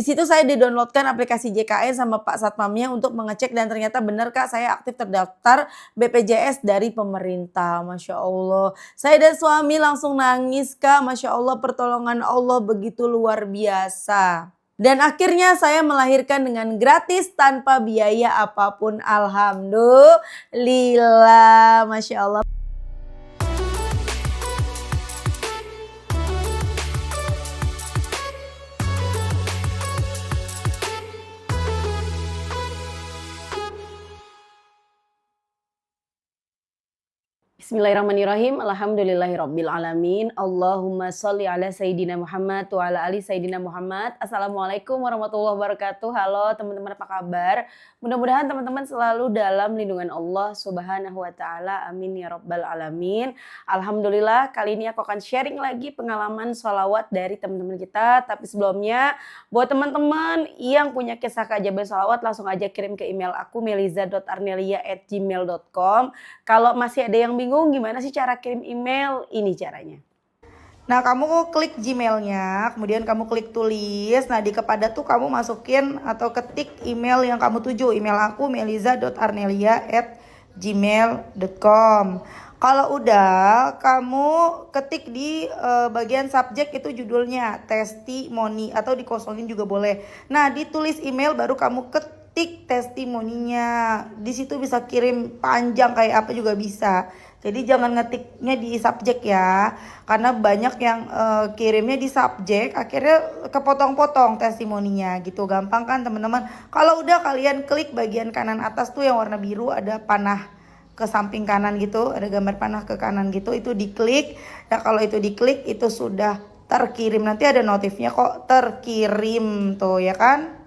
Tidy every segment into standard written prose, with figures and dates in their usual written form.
Di situ saya di-download-kan aplikasi JKN sama Pak Satpamnya untuk mengecek dan ternyata benar Kak, saya aktif terdaftar BPJS dari pemerintah, Masya Allah. Saya dan suami langsung nangis Kak, Masya Allah pertolongan Allah begitu luar biasa. Dan akhirnya saya melahirkan dengan gratis tanpa biaya apapun, alhamdulillah, Masya Allah. Bismillahirrahmanirrahim. Alhamdulillahirabbil alamin. Allahumma shalli ala sayidina Muhammad wa ala ali sayidina Muhammad. Assalamualaikum warahmatullahi wabarakatuh. Halo teman-teman, apa kabar? Mudah-mudahan teman-teman selalu dalam lindungan Allah Subhanahu wa taala. Amin ya rabbal alamin. Alhamdulillah, kali ini aku akan sharing lagi pengalaman sholawat dari teman-teman kita. Tapi sebelumnya, buat teman-teman yang punya kisah keajaiban sholawat, langsung aja kirim ke email aku meliza.arnelia@gmail.com. Kalau masih ada yang bingung gimana sih cara kirim email, ini caranya. Nah, kamu klik Gmailnya, kemudian kamu klik tulis. Nah, di kepada tuh kamu masukin atau ketik email yang kamu tuju. Email aku meliza.arnelia@gmail.com. Kalau udah, kamu ketik di bagian subjek itu judulnya testimoni atau dikosongin juga boleh. Nah, ditulis email baru kamu ketik testimoninya. Di situ bisa kirim panjang kayak apa juga bisa. Jadi jangan ngetiknya di subjek ya, karena banyak yang kirimnya di subjek, akhirnya kepotong-potong testimoninya gitu. Gampang kan teman-teman? Kalau udah kalian klik bagian kanan atas tuh yang warna biru ada panah ke samping kanan gitu, ada gambar panah ke kanan gitu, itu diklik. Nah kalau itu diklik itu sudah terkirim, nanti ada notifnya kok terkirim tuh ya kan?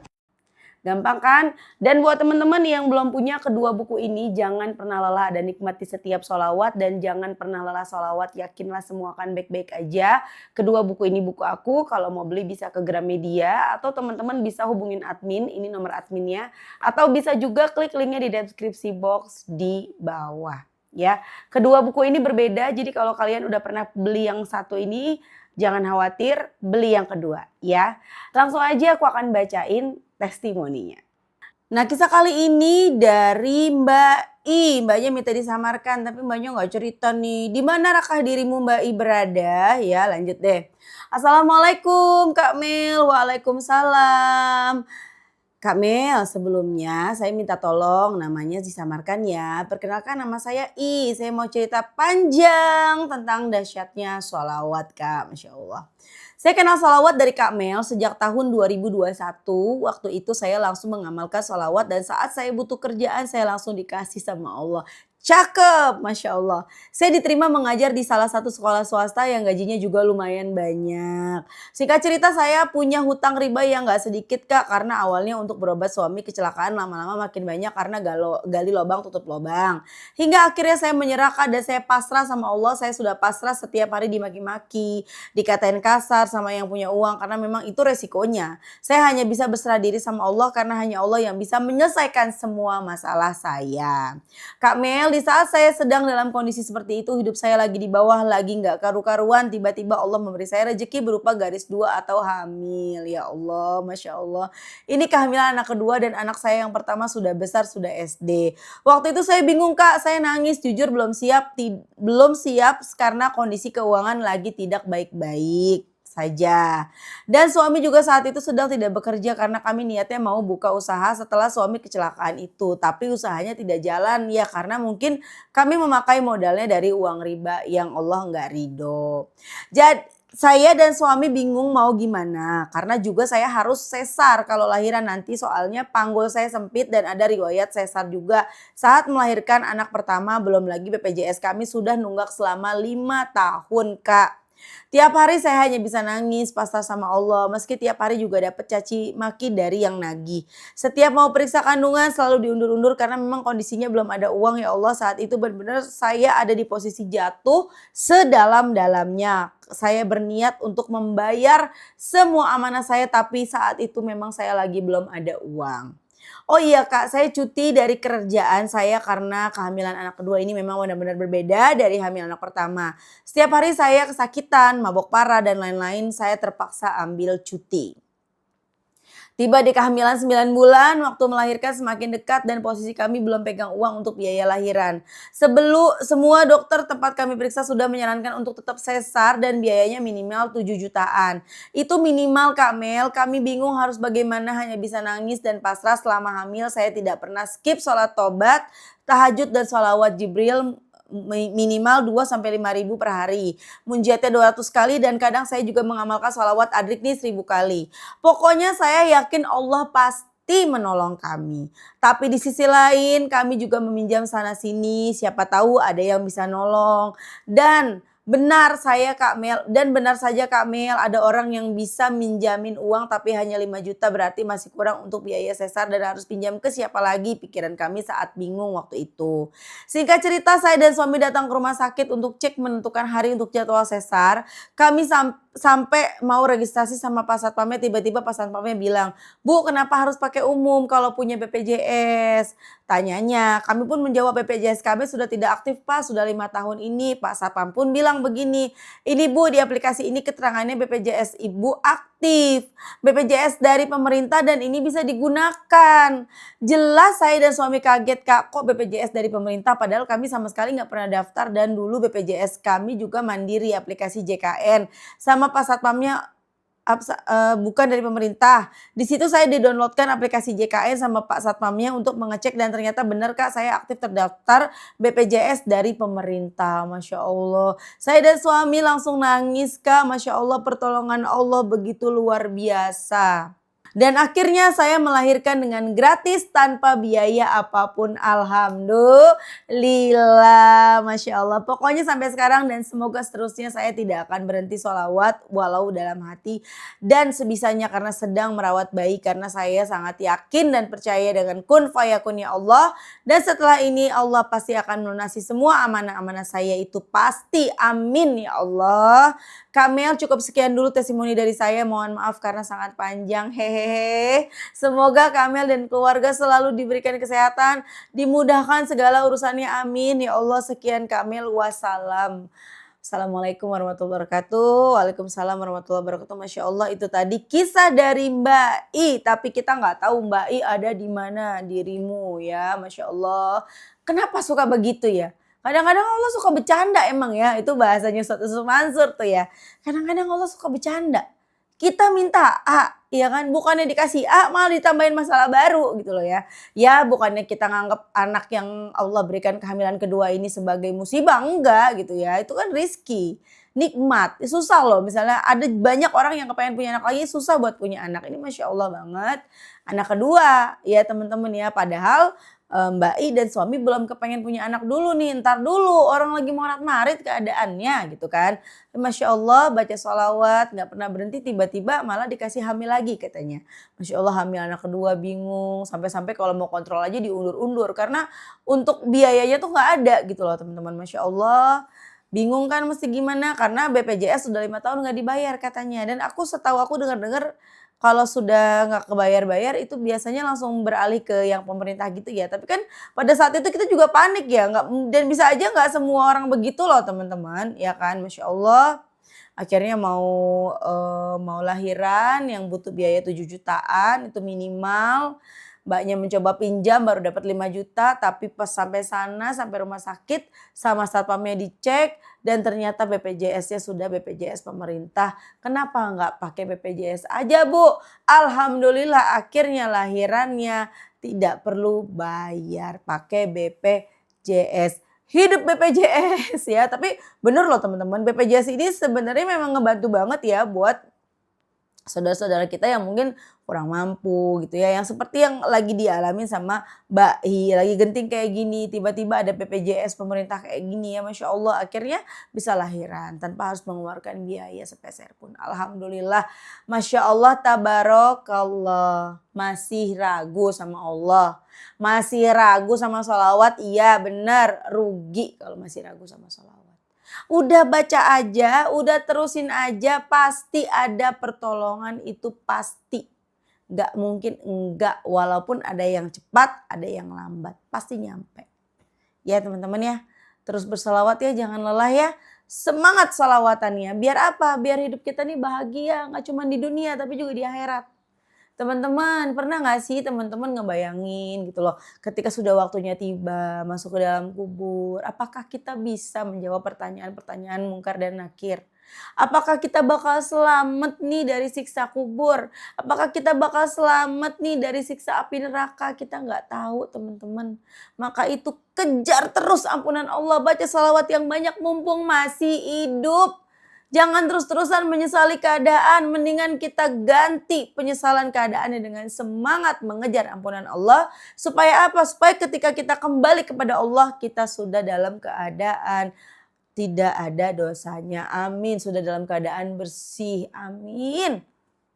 Gampang kan? Dan buat teman-teman yang belum punya kedua buku ini, jangan pernah lelah dan nikmati setiap sholawat. Dan jangan pernah lelah sholawat, yakinlah semua akan baik-baik aja. Kedua buku ini buku aku, kalau mau beli bisa ke Gramedia. Atau teman-teman bisa hubungin admin, ini nomor adminnya. Atau bisa juga klik linknya di deskripsi box di bawah. Ya, kedua buku ini berbeda, jadi kalau kalian udah pernah beli yang satu ini, jangan khawatir, beli yang kedua ya. Langsung aja aku akan bacain testimoninya. Nah, kisah kali ini dari Mbak I. Mbaknya minta disamarkan, tapi mbaknya nggak cerita nih. Di mana rakah dirimu Mbak I berada? Ya, lanjut deh. Assalamualaikum Kak Mel. Waalaikumsalam. Kak Mel, sebelumnya saya minta tolong namanya disamarkan ya. Perkenalkan nama saya I. Saya mau cerita panjang tentang dahsyatnya sholawat Kak. Masya Allah. Saya kenal sholawat dari Kak Mel sejak tahun 2021. Waktu itu saya langsung mengamalkan sholawat dan saat saya butuh kerjaan saya langsung dikasih sama Allah. Cakep, Masya Allah. Saya diterima mengajar di salah satu sekolah swasta yang gajinya juga lumayan banyak. Singkat cerita saya punya hutang riba yang gak sedikit Kak. Karena awalnya untuk berobat suami kecelakaan lama-lama makin banyak karena gali lubang tutup lubang. Hingga akhirnya saya menyerah Kak dan saya pasrah sama Allah. Saya sudah pasrah setiap hari dimaki-maki, dikatain kasar sama yang punya uang karena memang itu resikonya. Saya hanya bisa berserah diri sama Allah karena hanya Allah yang bisa menyelesaikan semua masalah saya. Kak Mel, di saat saya sedang dalam kondisi seperti itu, hidup saya lagi di bawah, lagi nggak karu-karuan, tiba-tiba Allah memberi saya rezeki berupa garis 2 atau hamil. Ya Allah, Masya Allah. Ini kehamilan anak kedua dan anak saya yang pertama sudah besar, sudah SD. Waktu itu saya bingung Kak, saya nangis, jujur belum siap karena kondisi keuangan lagi tidak baik-baik saja. Dan suami juga saat itu sedang tidak bekerja karena kami niatnya mau buka usaha setelah suami kecelakaan itu. Tapi usahanya tidak jalan ya karena mungkin kami memakai modalnya dari uang riba yang Allah nggak ridho. Jadi saya dan suami bingung mau gimana karena juga saya harus sesar kalau lahiran nanti soalnya panggul saya sempit dan ada riwayat sesar juga saat melahirkan anak pertama, belum lagi BPJS kami sudah nunggak selama 5 tahun Kak. Tiap hari saya hanya bisa nangis, pasrah sama Allah. Meski tiap hari juga dapat caci maki dari yang nagih. Setiap mau periksa kandungan selalu diundur-undur karena memang kondisinya belum ada uang ya Allah. Saat itu benar-benar saya ada di posisi jatuh sedalam-dalamnya. Saya berniat untuk membayar semua amanah saya tapi saat itu memang saya lagi belum ada uang. Oh iya Kak, saya cuti dari kerjaan saya karena kehamilan anak kedua ini memang benar-benar berbeda dari hamil anak pertama. Setiap hari saya kesakitan, mabok parah dan lain-lain, saya terpaksa ambil cuti. Tiba di kehamilan 9 bulan, waktu melahirkan semakin dekat dan posisi kami belum pegang uang untuk biaya lahiran. Semua dokter tempat kami periksa sudah menyarankan untuk tetap sesar dan biayanya minimal 7 jutaan. Itu minimal Kak Mel, kami bingung harus bagaimana, hanya bisa nangis dan pasrah selama hamil. Saya tidak pernah skip sholat tobat, tahajud dan sholawat Jibril minimal 2 sampai 5 ribu per hari. Munjiatnya 200 kali dan kadang saya juga mengamalkan sholawat adrik nih 1000 kali. Pokoknya saya yakin Allah pasti menolong kami. Tapi di sisi lain kami juga meminjam sana sini, siapa tahu ada yang bisa nolong. Dan benar saja Kak Mel, ada orang yang bisa minjamin uang tapi hanya 5 juta, berarti masih kurang untuk biaya sesar dan harus pinjam ke siapa lagi, pikiran kami saat bingung waktu itu. Singkat cerita, saya dan suami datang ke rumah sakit untuk cek menentukan hari untuk jadwal sesar. Kami sampai mau registrasi sama Pak Satpamnya, tiba-tiba Pak Satpamnya bilang, "Bu, kenapa harus pakai umum kalau punya BPJS?" Tanyanya, kami pun menjawab BPJS kami sudah tidak aktif Pak, sudah 5 tahun ini. Pak Satpam pun bilang begini, "Ini Bu, di aplikasi ini keterangannya BPJS Ibu aktif. BPJS dari pemerintah dan ini bisa digunakan." Jelas saya dan suami kaget Kak, kok BPJS dari pemerintah padahal kami sama sekali nggak pernah daftar dan dulu BPJS kami juga mandiri aplikasi JKN. Sama Pak Satpamnya bukan dari pemerintah. Di situ saya di-downloadkan aplikasi JKN sama Pak Satpamnya untuk mengecek dan ternyata benar Kak, saya aktif terdaftar BPJS dari pemerintah. Masya Allah. Saya dan suami langsung nangis Kak, Masya Allah, pertolongan Allah begitu luar biasa. Dan akhirnya saya melahirkan dengan gratis tanpa biaya apapun. Alhamdulillah, Masya Allah. Pokoknya sampai sekarang dan semoga seterusnya saya tidak akan berhenti sholawat walau dalam hati dan sebisanya karena sedang merawat bayi. Karena saya sangat yakin dan percaya dengan kun fayakun ya Allah. Dan setelah ini Allah pasti akan melunasi semua amanah-amanah saya itu pasti. Amin ya Allah. Kak Mel, cukup sekian dulu testimoni dari saya. Mohon maaf karena sangat panjang. Hehehe. Semoga Kak Mel dan keluarga selalu diberikan kesehatan, dimudahkan segala urusannya. Amin. Ya Allah, sekian Kak Mel. Wassalam. Assalamualaikum warahmatullahi wabarakatuh. Waalaikumsalam warahmatullahi wabarakatuh. Masya Allah, itu tadi kisah dari Mbak I. Tapi kita nggak tahu Mbak I ada di mana dirimu ya. Masya Allah. Kenapa suka begitu ya? Kadang-kadang Allah suka bercanda emang ya, itu bahasanya Ustaz Yusuf Mansur tuh ya. Kadang-kadang Allah suka bercanda. Kita minta A, ya kan, bukannya dikasih A malah ditambahin masalah baru gitu loh ya. Ya bukannya kita nganggap anak yang Allah berikan kehamilan kedua ini sebagai musibah, enggak gitu ya. Itu kan rizki, nikmat, susah loh. Misalnya ada banyak orang yang kepengen punya anak lagi, susah buat punya anak. Ini Masya Allah banget, anak kedua ya teman-teman ya. Padahal Mbak I dan suami belum kepengen punya anak dulu nih, entar dulu orang lagi marit keadaannya gitu kan. Masya Allah baca sholawat gak pernah berhenti, tiba-tiba malah dikasih hamil lagi katanya. Masya Allah, hamil anak kedua bingung, sampai-sampai kalau mau kontrol aja diundur-undur karena untuk biayanya tuh gak ada gitu loh teman-teman. Masya Allah, bingung kan mesti gimana karena BPJS sudah 5 tahun gak dibayar katanya. Dan setahu aku dengar-dengar kalau sudah nggak kebayar-bayar itu biasanya langsung beralih ke yang pemerintah gitu ya. Tapi kan pada saat itu kita juga panik ya, dan bisa aja nggak semua orang begitu loh teman-teman, ya kan. Masya Allah, akhirnya mau lahiran yang butuh biaya 7 jutaan itu minimal. Mbaknya mencoba pinjam baru dapat 5 juta, tapi pas sampai sana, sampai rumah sakit sama satpamnya dicek dan ternyata BPJS-nya sudah BPJS pemerintah. Kenapa nggak pakai BPJS aja Bu? Alhamdulillah akhirnya lahirannya tidak perlu bayar, pakai BPJS. Hidup BPJS ya, tapi bener loh teman-teman, BPJS ini sebenarnya memang ngebantu banget ya buat saudara-saudara kita yang mungkin kurang mampu gitu ya, yang seperti yang lagi dialami sama Mbak I, lagi genting kayak gini, tiba-tiba ada BPJS pemerintah kayak gini ya, Masya Allah akhirnya bisa lahiran tanpa harus mengeluarkan biaya sepeser pun. Alhamdulillah, Masya Allah, tabarakallah. Masih ragu sama Allah, masih ragu sama sholawat, iya benar, rugi kalau masih ragu sama sholawat. Udah baca aja, udah terusin aja, pasti ada pertolongan, itu pasti. Gak mungkin enggak, walaupun ada yang cepat, ada yang lambat, pasti nyampe. Ya teman-teman ya, terus berselawat ya, jangan lelah ya. Semangat salawatannya, biar apa? Biar hidup kita nih bahagia, gak cuma di dunia tapi juga di akhirat. Teman-teman, pernah nggak sih teman-teman ngebayangin gitu loh, ketika sudah waktunya tiba, masuk ke dalam kubur, apakah kita bisa menjawab pertanyaan-pertanyaan mungkar dan nakir? Apakah kita bakal selamat nih dari siksa kubur? Apakah kita bakal selamat nih dari siksa api neraka? Kita nggak tahu teman-teman. Maka itu kejar terus ampunan Allah, baca salawat yang banyak mumpung masih hidup. Jangan terus-terusan menyesali keadaan, mendingan kita ganti penyesalan keadaannya dengan semangat mengejar ampunan Allah. Supaya apa? Supaya ketika kita kembali kepada Allah, kita sudah dalam keadaan tidak ada dosanya. Amin. Sudah dalam keadaan bersih. Amin.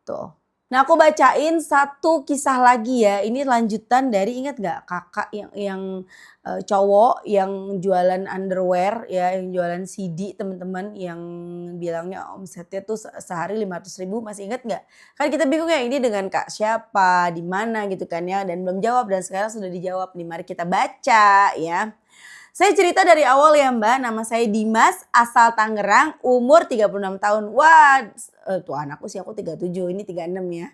Tuh. Nah, aku bacain satu kisah lagi ya. Ini lanjutan dari, ingat gak kakak yang cowok yang jualan underwear ya, yang jualan CD teman-teman, yang bilangnya omsetnya tuh sehari 500.000, masih ingat gak? Kan kita bingung ya, ini dengan kak siapa, di mana gitu kan ya, dan belum jawab, dan sekarang sudah dijawab nih. Mari kita baca ya. Saya cerita dari awal ya Mbak, nama saya Dimas, asal Tangerang, umur 36 tahun. Wah, tuh anakku sih, aku 37, ini 36 ya.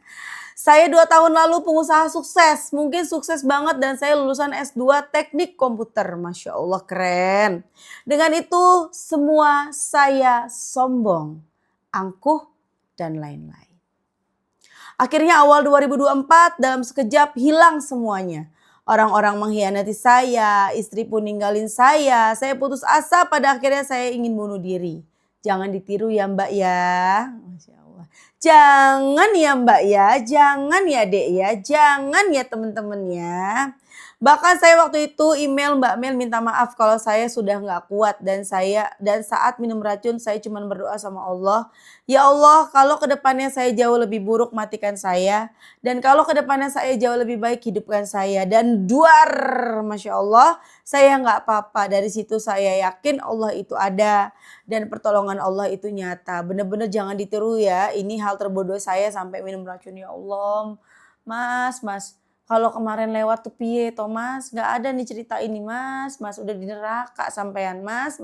Saya 2 tahun lalu pengusaha sukses, mungkin sukses banget, dan saya lulusan S2 Teknik Komputer. Masya Allah keren. Dengan itu semua saya sombong, angkuh, dan lain-lain. Akhirnya awal 2024 dalam sekejap hilang semuanya. Orang-orang mengkhianati saya, istri pun ninggalin saya putus asa, pada akhirnya saya ingin bunuh diri. Jangan ditiru ya Mbak ya. Masya Allah. Jangan ya Mbak ya, jangan ya Dek ya, jangan ya teman-teman ya. Bahkan saya waktu itu email Mbak Mel minta maaf kalau saya sudah nggak kuat, dan saat minum racun saya cuma berdoa sama Allah, ya Allah kalau kedepannya saya jauh lebih buruk matikan saya, dan kalau kedepannya saya jauh lebih baik hidupkan saya, dan duar, Masya Allah saya nggak apa-apa. Dari situ saya yakin Allah itu ada dan pertolongan Allah itu nyata. Bener-bener jangan ditiru ya, ini hal terbodoh saya sampai minum racun. Ya Allah Mas, kalau kemarin lewat tuh piye toh Mas, nggak ada nih cerita ini Mas udah di neraka sampean Mas.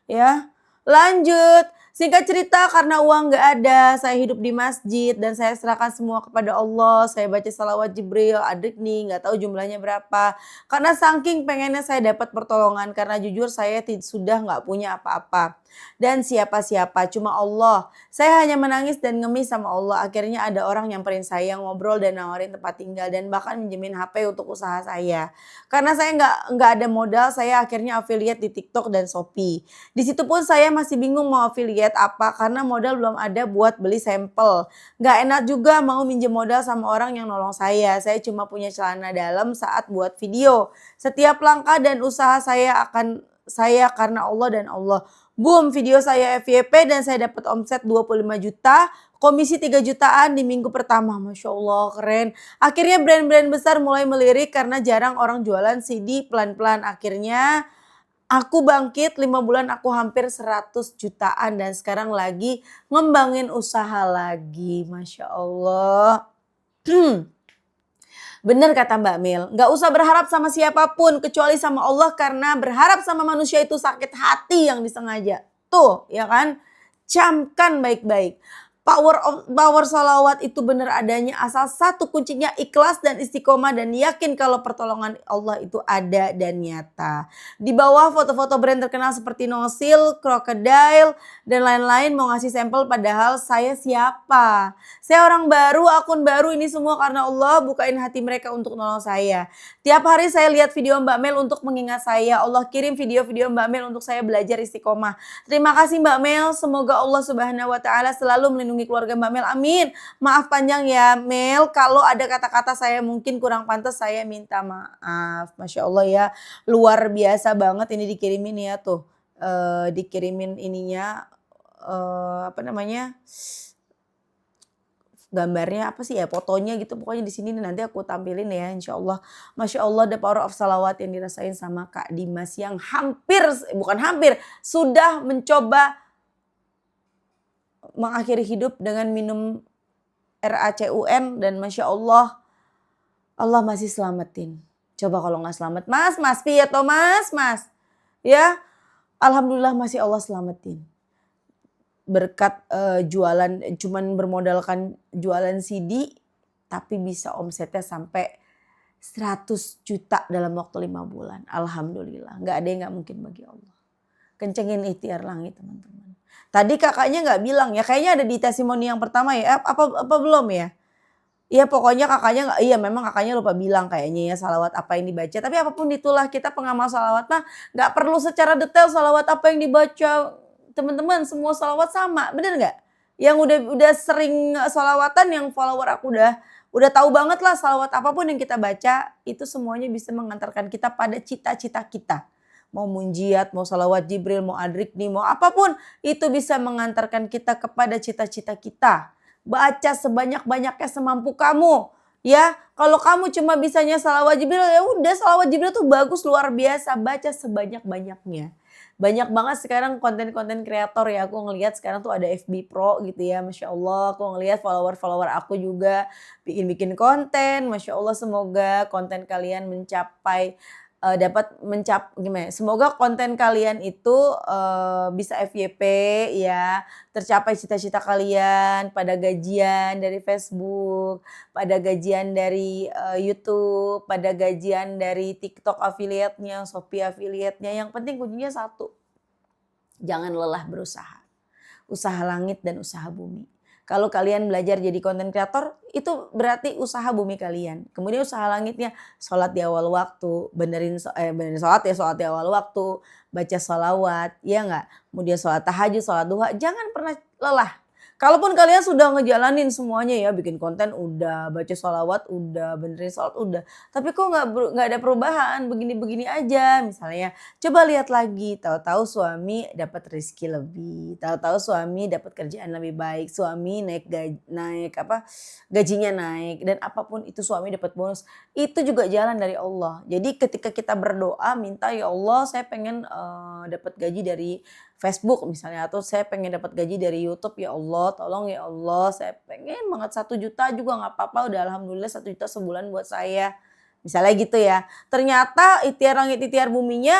Ya, lanjut. Singkat cerita, karena uang nggak ada, saya hidup di masjid dan saya serahkan semua kepada Allah. Saya baca salawat Jibril, adrik nih, nggak tahu jumlahnya berapa. Karena saking pengennya saya dapat pertolongan, karena jujur saya sudah nggak punya apa-apa dan siapa-siapa, cuma Allah. Saya hanya menangis dan ngemis sama Allah. Akhirnya ada orang nyamperin saya, ngobrol dan nawarin tempat tinggal dan bahkan minjemin HP untuk usaha saya. Karena saya nggak ada modal, saya akhirnya affiliate di TikTok dan Shopee. Di situ pun saya masih bingung mau affiliate apa, karena modal belum ada buat beli sampel. Nggak enak juga mau minjem modal sama orang yang nolong saya. Saya cuma punya celana dalam saat buat video. Setiap langkah dan usaha saya karena Allah dan Allah. Boom, video saya FYP dan saya dapat omset 25 juta, komisi 3 jutaan di minggu pertama. Masya Allah keren. Akhirnya brand-brand besar mulai melirik karena jarang orang jualan CD. Pelan-pelan akhirnya aku bangkit, 5 bulan aku hampir 100 jutaan dan sekarang lagi ngembangin usaha lagi. Masya Allah. Bener kata Mbak Mel, gak usah berharap sama siapapun kecuali sama Allah, karena berharap sama manusia itu sakit hati yang disengaja. Tuh ya kan, camkan baik-baik. Power salawat itu benar adanya asal satu kuncinya ikhlas dan istiqomah dan yakin kalau pertolongan Allah itu ada dan nyata. Di bawah foto-foto brand terkenal seperti Nosil, Crocodile dan lain-lain mau ngasih sampel, padahal saya siapa? Saya orang baru, akun baru, ini semua karena Allah bukain hati mereka untuk nolong saya. Tiap hari saya lihat video Mbak Mel untuk mengingat saya. Allah kirim video-video Mbak Mel untuk saya belajar istiqomah. Terima kasih Mbak Mel, semoga Allah Subhanahu wa taala selalu melindungi keluarga Mbak Mel. Amin. Maaf panjang ya Mel, kalau ada kata-kata saya mungkin kurang pantas, saya minta maaf. Masya Allah ya, luar biasa banget ini dikirimin ya tuh. Dikirimin ininya apa namanya? Gambarnya apa sih ya, fotonya gitu pokoknya di sini nanti aku tampilin ya insya Allah. Masya Allah, the power of salawat yang dirasain sama Kak Dimas yang sudah mencoba mengakhiri hidup dengan minum RACUN, dan Masya Allah, Allah masih selamatin. Coba kalau nggak selamat Mas piye toh Mas ya, Alhamdulillah masih Allah selamatin. Berkat jualan, cuman bermodalkan jualan CD, tapi bisa omsetnya sampai 100 juta dalam waktu 5 bulan. Alhamdulillah, nggak ada yang nggak mungkin bagi Allah. Kencengin ikhtiar langit teman-teman. Tadi kakaknya nggak bilang ya, kayaknya ada di testimoni yang pertama ya, apa belum ya? Iya pokoknya kakaknya nggak, iya memang kakaknya lupa bilang kayaknya ya salawat apa yang dibaca. Tapi apapun itulah kita pengamal salawat mah nggak perlu secara detail salawat apa yang dibaca. Teman-teman semua salawat sama, bener nggak? Yang udah sering salawatan, yang follower aku udah tahu banget lah salawat apapun yang kita baca itu semuanya bisa mengantarkan kita pada cita-cita kita. Mau munjiat, mau salawat Jibril, mau adrikni, mau apapun itu bisa mengantarkan kita kepada cita-cita kita. Baca sebanyak-banyaknya semampu kamu. Ya, kalau kamu cuma bisanya salawat Jibril ya udah salawat Jibril tuh bagus luar biasa, baca sebanyak-banyaknya. Banyak banget sekarang konten-konten kreator ya, aku ngelihat sekarang tuh ada FB Pro gitu ya, Masya Allah. Aku ngelihat follower-follower aku juga bikin-bikin konten, Masya Allah semoga konten kalian mencapai gimana ya, semoga konten kalian itu bisa FYP ya, tercapai cita-cita kalian pada gajian dari Facebook, pada gajian dari YouTube, pada gajian dari TikTok affiliate-nya, Shopee affiliate-nya. Yang penting kuncinya satu, jangan lelah berusaha. Usaha langit dan usaha bumi. Kalau kalian belajar jadi konten kreator, itu berarti usaha bumi kalian. Kemudian usaha langitnya, sholat di awal waktu, benerin sholat ya, sholat di awal waktu, baca sholawat, ya enggak? Kemudian sholat tahajud, sholat duha, jangan pernah lelah. Kalaupun kalian sudah ngejalanin semuanya ya, bikin konten udah, baca sholawat udah, benerin sholat udah. Tapi kok nggak ada perubahan, begini-begini aja. Misalnya, coba lihat lagi, tahu-tahu suami dapat rezeki lebih, tahu-tahu suami dapat kerjaan lebih baik, suami gajinya naik, dan apapun itu suami dapat bonus. Itu juga jalan dari Allah. Jadi ketika kita berdoa, minta ya Allah, saya pengen dapat gaji dari Facebook misalnya, atau saya pengen dapat gaji dari YouTube, ya Allah tolong ya Allah saya pengen banget 1 juta juga nggak apa-apa, udah alhamdulillah 1 juta sebulan buat saya. Misalnya gitu ya. Ternyata ikhtiar langit ikhtiar buminya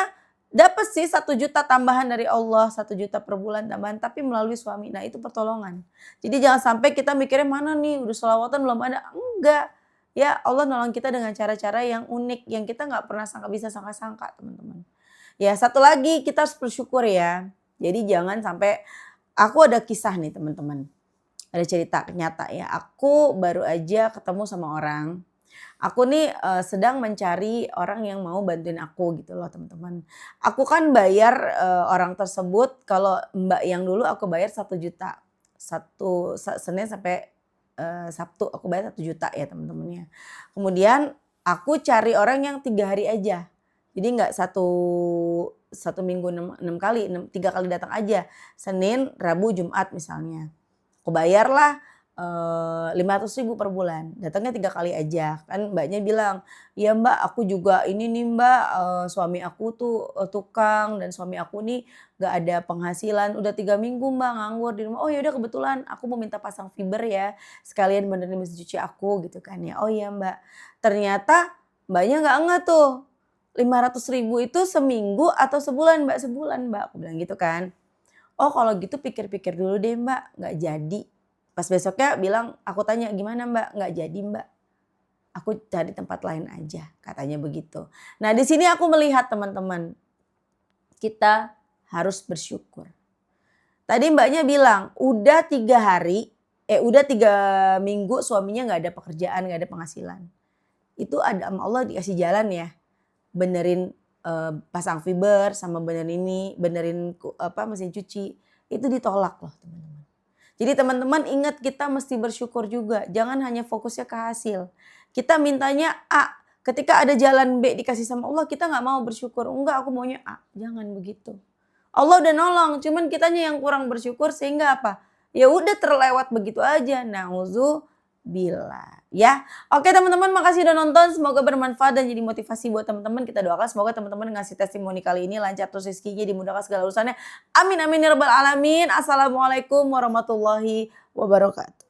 dapat sih 1 juta tambahan dari Allah, 1 juta per bulan tambahan, tapi melalui suami. Nah itu pertolongan. Jadi jangan sampai kita mikirnya mana nih udah selawatan belum ada. Enggak. Ya Allah nolong kita dengan cara-cara yang unik, yang kita nggak pernah bisa sangka-sangka teman-teman. Ya satu lagi kita harus bersyukur ya. Jadi jangan sampai, aku ada kisah nih teman-teman. Ada cerita nyata ya. Aku baru aja ketemu sama orang. Aku nih sedang mencari orang yang mau bantuin aku gitu loh teman-teman. Aku kan bayar orang tersebut, kalau mbak yang dulu aku bayar 1 juta. Senin sampai Sabtu aku bayar 1 juta ya teman-temannya. Kemudian aku cari orang yang 3 hari aja. Jadi nggak satu minggu 6 kali, 3 kali datang aja. Senin, Rabu, Jumat misalnya. Aku bayarlah 500.000 per bulan. Datangnya 3 kali aja. Kan mbaknya bilang, "Ya Mbak, aku juga ini nih Mbak, suami aku tuh tukang dan suami aku nih gak ada penghasilan. Udah 3 minggu Mbak nganggur di rumah." "Oh ya udah kebetulan aku mau minta pasang fiber ya. Sekalian benerin mesin cuci aku," gitu kan ya. "Oh iya Mbak." Ternyata mbaknya nggak ngeh tuh. 500.000 itu seminggu atau sebulan Mbak? "Sebulan Mbak," aku bilang gitu kan. "Oh kalau gitu pikir-pikir dulu deh Mbak, nggak jadi." Pas besoknya bilang, aku tanya, "Gimana Mbak?" "Nggak jadi Mbak, aku cari tempat lain aja," katanya begitu. Nah di sini aku melihat teman-teman, kita harus bersyukur. Tadi mbaknya bilang, udah 3 minggu suaminya nggak ada pekerjaan, nggak ada penghasilan. Itu ada sama Allah dikasih jalan ya. Benerin pasang fiber sama benerin mesin cuci, itu ditolak loh teman-teman. Jadi teman-teman ingat kita mesti bersyukur juga, jangan hanya fokusnya ke hasil. Kita mintanya A, ketika ada jalan B dikasih sama Allah kita nggak mau bersyukur, enggak aku maunya A, jangan begitu. Allah udah nolong, cuman kitanya yang kurang bersyukur sehingga apa? Ya udah terlewat begitu aja. Nauzubillah. Ya, oke teman-teman, makasih udah nonton. Semoga bermanfaat dan jadi motivasi buat teman-teman. Kita doakan semoga teman-teman ngasih testimoni kali ini lancar terus rezekinya, dimudahkan segala urusannya. Amin amin ya rabbal alamin. Assalamualaikum warahmatullahi wabarakatuh.